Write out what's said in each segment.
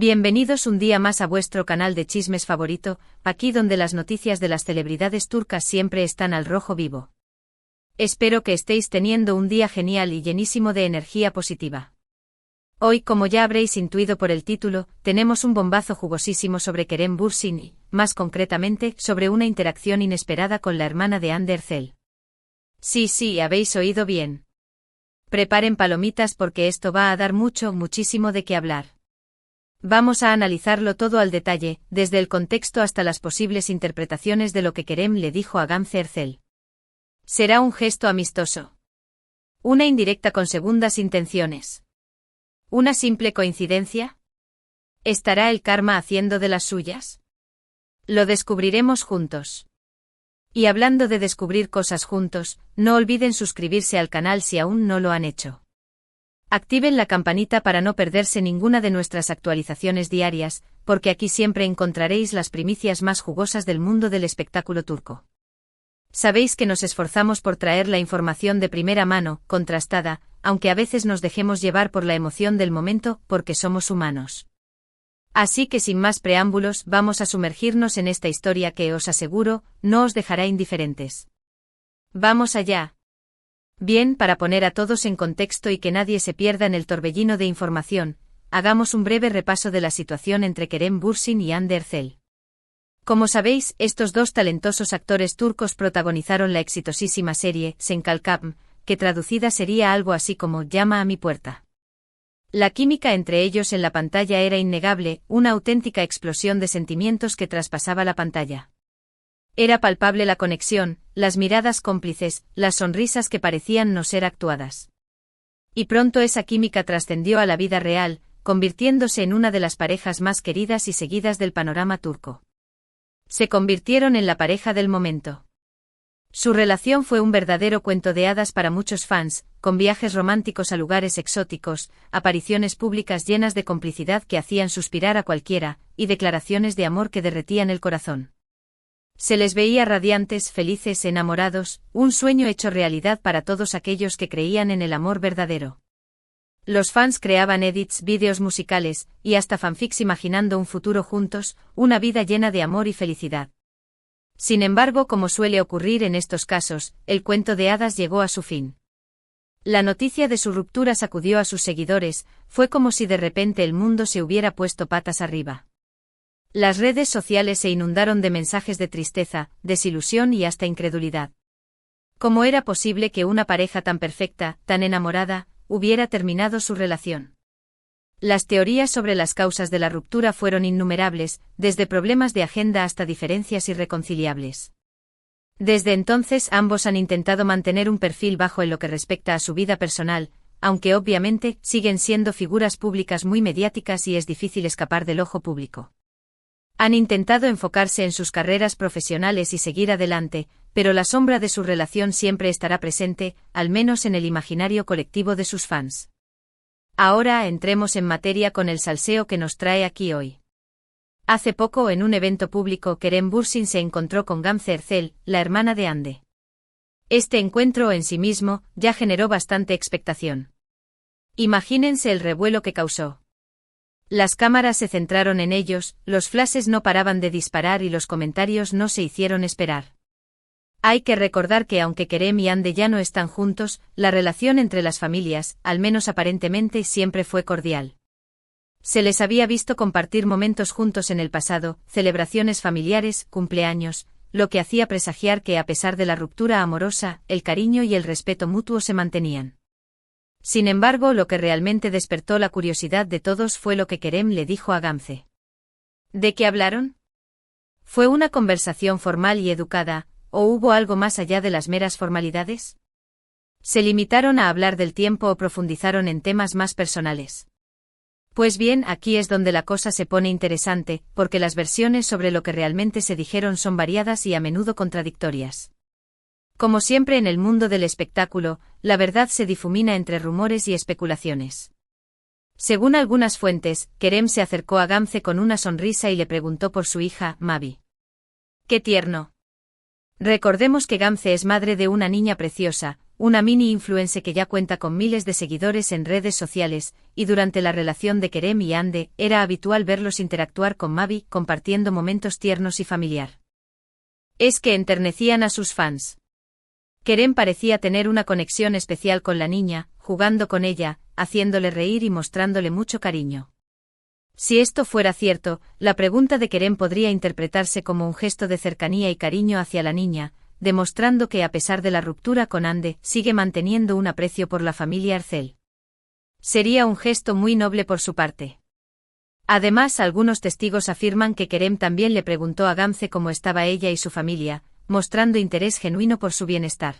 Bienvenidos un día más a vuestro canal de chismes favorito, aquí donde las noticias de las celebridades turcas siempre están al rojo vivo. Espero que estéis teniendo un día genial y llenísimo de energía positiva. Hoy, como ya habréis intuido por el título, tenemos un bombazo jugosísimo sobre Kerem Bürsin y, más concretamente, sobre una interacción inesperada con la hermana de Hande Erçel. Sí, habéis oído bien. Preparen palomitas porque esto va a dar muchísimo de qué hablar. Vamos a analizarlo todo al detalle, desde el contexto hasta las posibles interpretaciones de lo que Kerem le dijo a Gamze Erçel. ¿Será un gesto amistoso? ¿Una indirecta con segundas intenciones? ¿Una simple coincidencia? ¿Estará el karma haciendo de las suyas? Lo descubriremos juntos. Y hablando de descubrir cosas juntos, no olviden suscribirse al canal si aún no lo han hecho. Activen la campanita para no perderse ninguna de nuestras actualizaciones diarias, porque aquí siempre encontraréis las primicias más jugosas del mundo del espectáculo turco. Sabéis que nos esforzamos por traer la información de primera mano, contrastada, aunque a veces nos dejemos llevar por la emoción del momento, porque somos humanos. Así que sin más preámbulos, vamos a sumergirnos en esta historia que, os aseguro, no os dejará indiferentes. ¡Vamos allá! Bien, para poner a todos en contexto y que nadie se pierda en el torbellino de información, hagamos un breve repaso de la situación entre Kerem Bürsin y Hande Erçel. Como sabéis, estos dos talentosos actores turcos protagonizaron la exitosísima serie Sen Kalkam, que traducida sería algo así como Llama a mi puerta. La química entre ellos en la pantalla era innegable, una auténtica explosión de sentimientos que traspasaba la pantalla. Era palpable la conexión, las miradas cómplices, las sonrisas que parecían no ser actuadas. Y pronto esa química trascendió a la vida real, convirtiéndose en una de las parejas más queridas y seguidas del panorama turco. Se convirtieron en la pareja del momento. Su relación fue un verdadero cuento de hadas para muchos fans, con viajes románticos a lugares exóticos, apariciones públicas llenas de complicidad que hacían suspirar a cualquiera, y declaraciones de amor que derretían el corazón. Se les veía radiantes, felices, enamorados, un sueño hecho realidad para todos aquellos que creían en el amor verdadero. Los fans creaban edits, vídeos musicales, y hasta fanfics imaginando un futuro juntos, una vida llena de amor y felicidad. Sin embargo, como suele ocurrir en estos casos, el cuento de hadas llegó a su fin. La noticia de su ruptura sacudió a sus seguidores, fue como si de repente el mundo se hubiera puesto patas arriba. Las redes sociales se inundaron de mensajes de tristeza, desilusión y hasta incredulidad. ¿Cómo era posible que una pareja tan perfecta, tan enamorada, hubiera terminado su relación? Las teorías sobre las causas de la ruptura fueron innumerables, desde problemas de agenda hasta diferencias irreconciliables. Desde entonces ambos han intentado mantener un perfil bajo en lo que respecta a su vida personal, aunque obviamente siguen siendo figuras públicas muy mediáticas y es difícil escapar del ojo público. Han intentado enfocarse en sus carreras profesionales y seguir adelante, pero la sombra de su relación siempre estará presente, al menos en el imaginario colectivo de sus fans. Ahora entremos en materia con el salseo que nos trae aquí hoy. Hace poco, en un evento público, Kerem Bürsin se encontró con Gamze Erçel, la hermana de Hande. Este encuentro en sí mismo ya generó bastante expectación. Imagínense el revuelo que causó. Las cámaras se centraron en ellos, los flashes no paraban de disparar y los comentarios no se hicieron esperar. Hay que recordar que aunque Kerem y Hande ya no están juntos, la relación entre las familias, al menos aparentemente, siempre fue cordial. Se les había visto compartir momentos juntos en el pasado, celebraciones familiares, cumpleaños, lo que hacía presagiar que a pesar de la ruptura amorosa, el cariño y el respeto mutuo se mantenían. Sin embargo, lo que realmente despertó la curiosidad de todos fue lo que Kerem le dijo a Gamze. ¿De qué hablaron? ¿Fue una conversación formal y educada, o hubo algo más allá de las meras formalidades? ¿Se limitaron a hablar del tiempo o profundizaron en temas más personales? Pues bien, aquí es donde la cosa se pone interesante, porque las versiones sobre lo que realmente se dijeron son variadas y a menudo contradictorias. Como siempre en el mundo del espectáculo, la verdad se difumina entre rumores y especulaciones. Según algunas fuentes, Kerem se acercó a Gamze con una sonrisa y le preguntó por su hija, Mavi. ¡Qué tierno! Recordemos que Gamze es madre de una niña preciosa, una mini influencer que ya cuenta con miles de seguidores en redes sociales, y durante la relación de Kerem y Hande, era habitual verlos interactuar con Mavi, compartiendo momentos tiernos y familiar. Es que enternecían a sus fans. Kerem parecía tener una conexión especial con la niña, jugando con ella, haciéndole reír y mostrándole mucho cariño. Si esto fuera cierto, la pregunta de Kerem podría interpretarse como un gesto de cercanía y cariño hacia la niña, demostrando que a pesar de la ruptura con Hande, sigue manteniendo un aprecio por la familia Ercel. Sería un gesto muy noble por su parte. Además, algunos testigos afirman que Kerem también le preguntó a Gamze cómo estaba ella y su familia, mostrando interés genuino por su bienestar.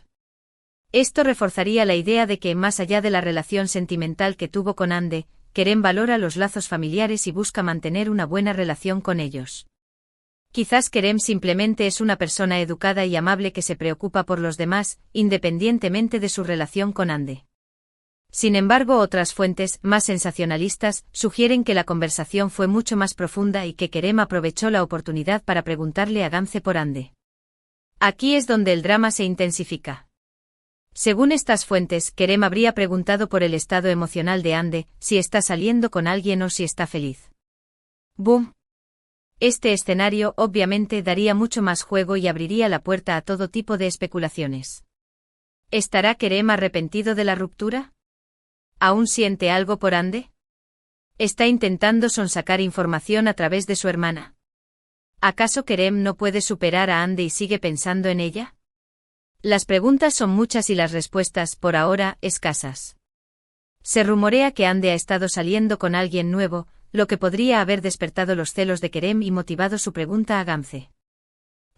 Esto reforzaría la idea de que, más allá de la relación sentimental que tuvo con Hande, Kerem valora los lazos familiares y busca mantener una buena relación con ellos. Quizás Kerem simplemente es una persona educada y amable que se preocupa por los demás, independientemente de su relación con Hande. Sin embargo, otras fuentes, más sensacionalistas, sugieren que la conversación fue mucho más profunda y que Kerem aprovechó la oportunidad para preguntarle a Gamze por Hande. Aquí es donde el drama se intensifica. Según estas fuentes, Kerem habría preguntado por el estado emocional de Hande, si está saliendo con alguien o si está feliz. ¡Boom! Este escenario obviamente daría mucho más juego y abriría la puerta a todo tipo de especulaciones. ¿Estará Kerem arrepentido de la ruptura? ¿Aún siente algo por Hande? ¿Está intentando sonsacar información a través de su hermana? ¿Acaso Kerem no puede superar a Hande y sigue pensando en ella? Las preguntas son muchas y las respuestas, por ahora, escasas. Se rumorea que Hande ha estado saliendo con alguien nuevo, lo que podría haber despertado los celos de Kerem y motivado su pregunta a Gamze.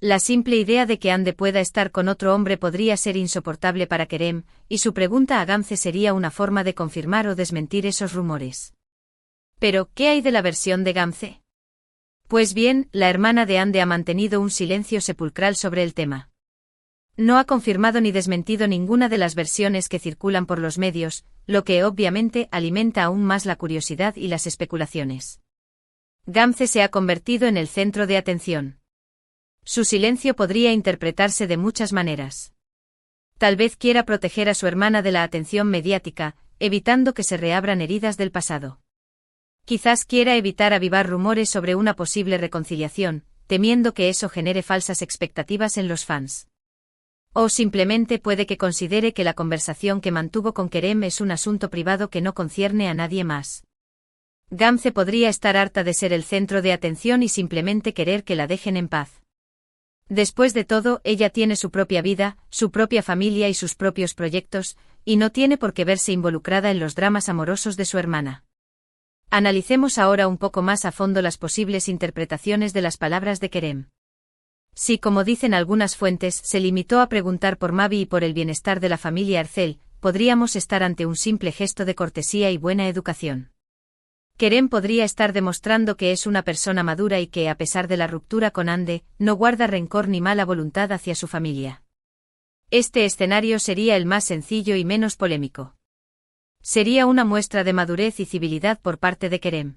La simple idea de que Hande pueda estar con otro hombre podría ser insoportable para Kerem, y su pregunta a Gamze sería una forma de confirmar o desmentir esos rumores. Pero, ¿qué hay de la versión de Gamze? Pues bien, la hermana de Hande ha mantenido un silencio sepulcral sobre el tema. No ha confirmado ni desmentido ninguna de las versiones que circulan por los medios, lo que obviamente alimenta aún más la curiosidad y las especulaciones. Gamze se ha convertido en el centro de atención. Su silencio podría interpretarse de muchas maneras. Tal vez quiera proteger a su hermana de la atención mediática, evitando que se reabran heridas del pasado. Quizás quiera evitar avivar rumores sobre una posible reconciliación, temiendo que eso genere falsas expectativas en los fans. O simplemente puede que considere que la conversación que mantuvo con Kerem es un asunto privado que no concierne a nadie más. Gamze podría estar harta de ser el centro de atención y simplemente querer que la dejen en paz. Después de todo, ella tiene su propia vida, su propia familia y sus propios proyectos, y no tiene por qué verse involucrada en los dramas amorosos de su hermana. Analicemos ahora un poco más a fondo las posibles interpretaciones de las palabras de Kerem. Si, como dicen algunas fuentes, se limitó a preguntar por Mavi y por el bienestar de la familia Ercel, podríamos estar ante un simple gesto de cortesía y buena educación. Kerem podría estar demostrando que es una persona madura y que, a pesar de la ruptura con Hande, no guarda rencor ni mala voluntad hacia su familia. Este escenario sería el más sencillo y menos polémico. Sería una muestra de madurez y civilidad por parte de Kerem.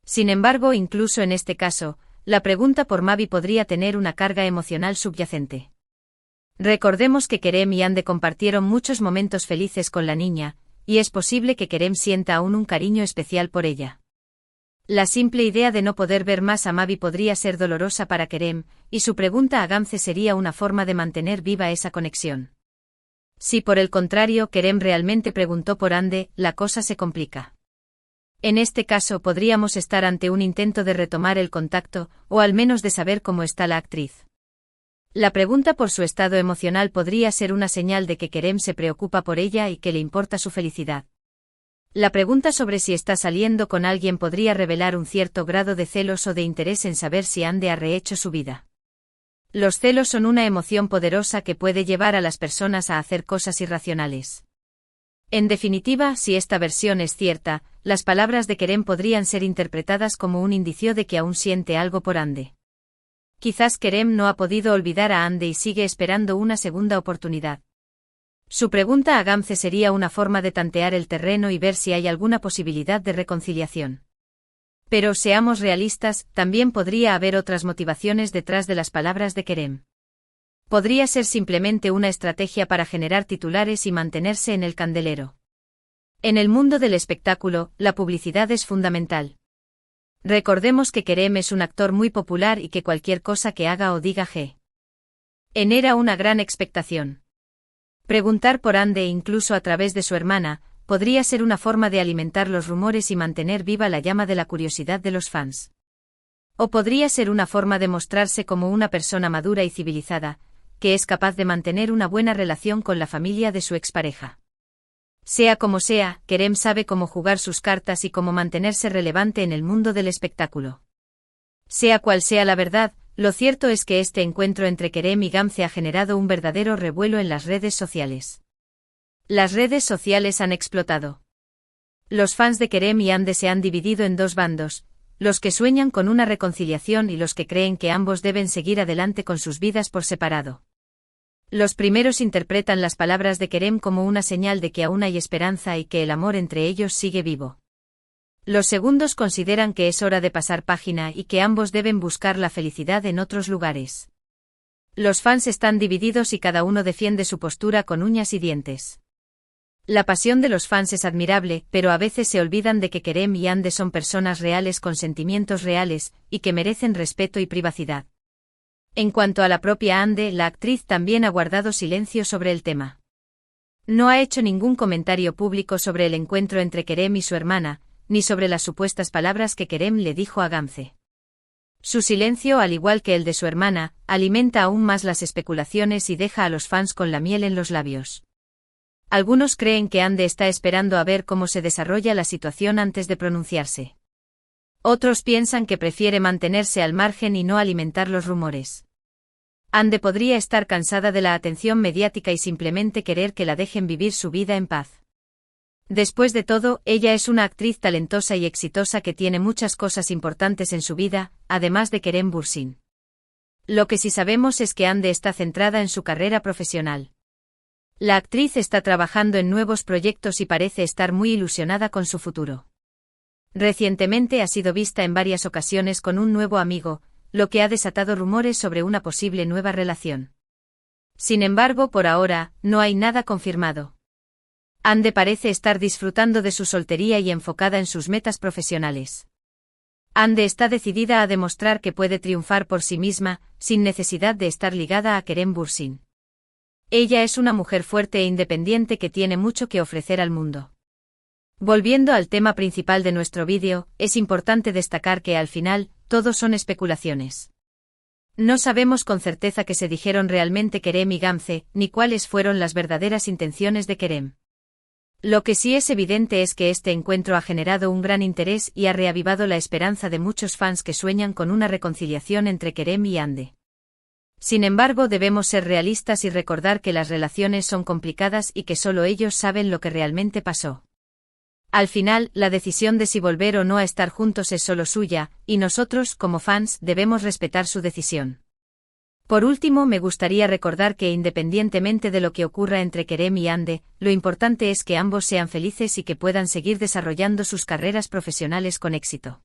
Sin embargo, incluso en este caso, la pregunta por Mavi podría tener una carga emocional subyacente. Recordemos que Kerem y Hande compartieron muchos momentos felices con la niña, y es posible que Kerem sienta aún un cariño especial por ella. La simple idea de no poder ver más a Mavi podría ser dolorosa para Kerem, y su pregunta a Gamze sería una forma de mantener viva esa conexión. Si por el contrario Kerem realmente preguntó por Hande, la cosa se complica. En este caso podríamos estar ante un intento de retomar el contacto, o al menos de saber cómo está la actriz. La pregunta por su estado emocional podría ser una señal de que Kerem se preocupa por ella y que le importa su felicidad. La pregunta sobre si está saliendo con alguien podría revelar un cierto grado de celos o de interés en saber si Hande ha rehecho su vida. Los celos son una emoción poderosa que puede llevar a las personas a hacer cosas irracionales. En definitiva, si esta versión es cierta, las palabras de Kerem podrían ser interpretadas como un indicio de que aún siente algo por Hande. Quizás Kerem no ha podido olvidar a Hande y sigue esperando una segunda oportunidad. Su pregunta a Gamze sería una forma de tantear el terreno y ver si hay alguna posibilidad de reconciliación. Pero seamos realistas, también podría haber otras motivaciones detrás de las palabras de Kerem. Podría ser simplemente una estrategia para generar titulares y mantenerse en el candelero. En el mundo del espectáculo, la publicidad es fundamental. Recordemos que Kerem es un actor muy popular y que cualquier cosa que haga o diga genera una gran expectación. Preguntar por Hande incluso a través de su hermana, podría ser una forma de alimentar los rumores y mantener viva la llama de la curiosidad de los fans. O podría ser una forma de mostrarse como una persona madura y civilizada, que es capaz de mantener una buena relación con la familia de su expareja. Sea como sea, Kerem sabe cómo jugar sus cartas y cómo mantenerse relevante en el mundo del espectáculo. Sea cual sea la verdad, lo cierto es que este encuentro entre Kerem y Gamze ha generado un verdadero revuelo en las redes sociales. Las redes sociales han explotado. Los fans de Kerem y Hande se han dividido en dos bandos, los que sueñan con una reconciliación y los que creen que ambos deben seguir adelante con sus vidas por separado. Los primeros interpretan las palabras de Kerem como una señal de que aún hay esperanza y que el amor entre ellos sigue vivo. Los segundos consideran que es hora de pasar página y que ambos deben buscar la felicidad en otros lugares. Los fans están divididos y cada uno defiende su postura con uñas y dientes. La pasión de los fans es admirable, pero a veces se olvidan de que Kerem y Hande son personas reales con sentimientos reales, y que merecen respeto y privacidad. En cuanto a la propia Hande, la actriz también ha guardado silencio sobre el tema. No ha hecho ningún comentario público sobre el encuentro entre Kerem y su hermana, ni sobre las supuestas palabras que Kerem le dijo a Gamze. Su silencio, al igual que el de su hermana, alimenta aún más las especulaciones y deja a los fans con la miel en los labios. Algunos creen que Hande está esperando a ver cómo se desarrolla la situación antes de pronunciarse. Otros piensan que prefiere mantenerse al margen y no alimentar los rumores. Hande podría estar cansada de la atención mediática y simplemente querer que la dejen vivir su vida en paz. Después de todo, ella es una actriz talentosa y exitosa que tiene muchas cosas importantes en su vida, además de Kerem Bürsin. Lo que sí sabemos es que Hande está centrada en su carrera profesional. La actriz está trabajando en nuevos proyectos y parece estar muy ilusionada con su futuro. Recientemente ha sido vista en varias ocasiones con un nuevo amigo, lo que ha desatado rumores sobre una posible nueva relación. Sin embargo, por ahora, no hay nada confirmado. Hande parece estar disfrutando de su soltería y enfocada en sus metas profesionales. Hande está decidida a demostrar que puede triunfar por sí misma, sin necesidad de estar ligada a Kerem Bürsin. Ella es una mujer fuerte e independiente que tiene mucho que ofrecer al mundo. Volviendo al tema principal de nuestro vídeo, es importante destacar que al final, todo son especulaciones. No sabemos con certeza qué se dijeron realmente Kerem y Gamze, ni cuáles fueron las verdaderas intenciones de Kerem. Lo que sí es evidente es que este encuentro ha generado un gran interés y ha reavivado la esperanza de muchos fans que sueñan con una reconciliación entre Kerem y Hande. Sin embargo, debemos ser realistas y recordar que las relaciones son complicadas y que solo ellos saben lo que realmente pasó. Al final, la decisión de si volver o no a estar juntos es solo suya, y nosotros, como fans, debemos respetar su decisión. Por último, me gustaría recordar que independientemente de lo que ocurra entre Kerem y Hande, lo importante es que ambos sean felices y que puedan seguir desarrollando sus carreras profesionales con éxito.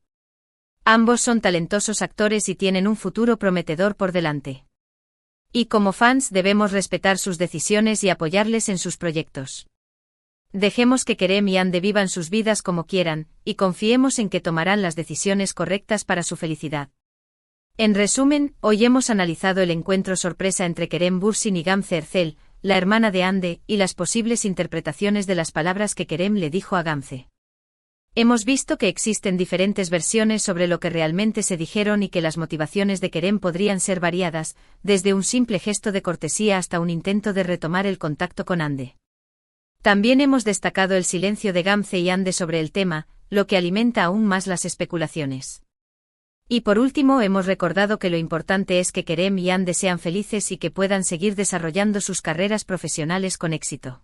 Ambos son talentosos actores y tienen un futuro prometedor por delante. Y como fans debemos respetar sus decisiones y apoyarles en sus proyectos. Dejemos que Kerem y Hande vivan sus vidas como quieran, y confiemos en que tomarán las decisiones correctas para su felicidad. En resumen, hoy hemos analizado el encuentro sorpresa entre Kerem Bürsin y Gamze Erçel, la hermana de Hande, y las posibles interpretaciones de las palabras que Kerem le dijo a Gamze. Hemos visto que existen diferentes versiones sobre lo que realmente se dijeron y que las motivaciones de Kerem podrían ser variadas, desde un simple gesto de cortesía hasta un intento de retomar el contacto con Hande. También hemos destacado el silencio de Gamze y Hande sobre el tema, lo que alimenta aún más las especulaciones. Y por último hemos recordado que lo importante es que Kerem y Hande sean felices y que puedan seguir desarrollando sus carreras profesionales con éxito.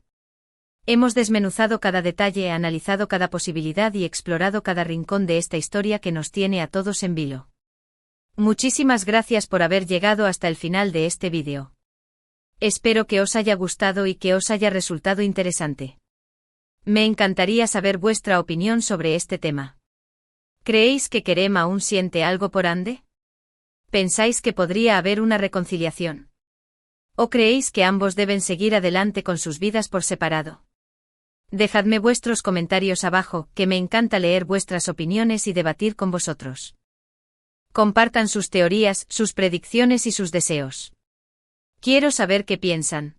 Hemos desmenuzado cada detalle, analizado cada posibilidad y explorado cada rincón de esta historia que nos tiene a todos en vilo. Muchísimas gracias por haber llegado hasta el final de este vídeo. Espero que os haya gustado y que os haya resultado interesante. Me encantaría saber vuestra opinión sobre este tema. ¿Creéis que Kerem aún siente algo por Hande? ¿Pensáis que podría haber una reconciliación? ¿O creéis que ambos deben seguir adelante con sus vidas por separado? Dejadme vuestros comentarios abajo, que me encanta leer vuestras opiniones y debatir con vosotros. Compartan sus teorías, sus predicciones y sus deseos. Quiero saber qué piensan.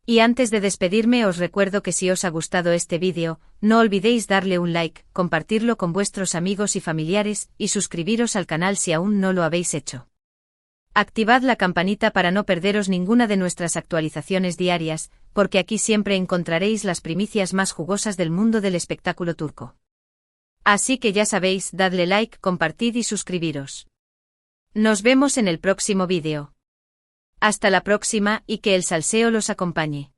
Y antes de despedirme os recuerdo que si os ha gustado este vídeo, no olvidéis darle un like, compartirlo con vuestros amigos y familiares, y suscribiros al canal si aún no lo habéis hecho. Activad la campanita para no perderos ninguna de nuestras actualizaciones diarias, porque aquí siempre encontraréis las primicias más jugosas del mundo del espectáculo turco. Así que ya sabéis, dadle like, compartid y suscribiros. Nos vemos en el próximo vídeo. Hasta la próxima y que el salseo los acompañe.